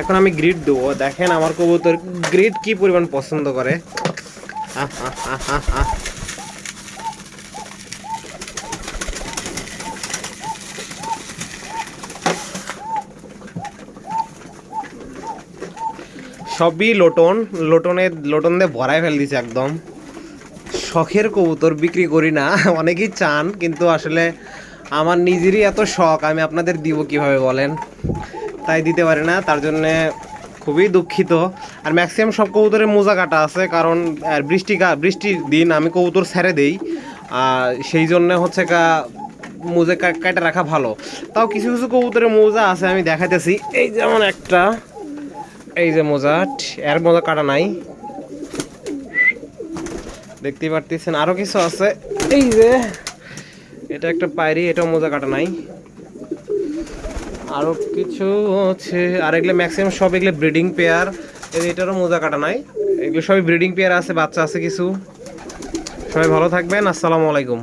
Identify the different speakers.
Speaker 1: এখন আমি গ্রিড দেবো। দেখেন আমার কবুতর গ্রিড কি পরিমাণ পছন্দ করে। সবই লোটন দিয়ে ভরায় ফেল দিছে একদম। শখের কবুতর, বিক্রি করি না। অনেকেই চান, কিন্তু আসলে আমার নিজেরই এত শখ, আমি আপনাদের দিব কিভাবে বলেন, তাই দিতে পারি না। তার জন্যে খুবই দুঃখিত। আর ম্যাক্সিমাম সব কবুতরের মোজা কাটা আছে, কারণ বৃষ্টির দিন আমি কবুতর ছেড়ে দেই, সেই জন্য হচ্ছে মোজা কাটা রাখা ভালো। তাও কিছু কিছু কবুতরের মোজা আছে, আমি দেখাইতেছি। এই যেমন একটা, এই যে মোজা, এর মোজা কাটা নাই, দেখতেই পারতেছেন। আরও কিছু আছে, এই যে এটা একটা পায়রি, এটাও মোজা কাটা নাই। আরও কিছু আছে, আর এগুলো ম্যাক্সিমাম সব এগুলো ব্রিডিং পেয়ার। এটারও মোজা কাটা নাই, এগুলো সবই ব্রিডিং পেয়ার আছে, বাচ্চা আছে কিছু। সবাই ভালো থাকবেন, আসসালামু আলাইকুম।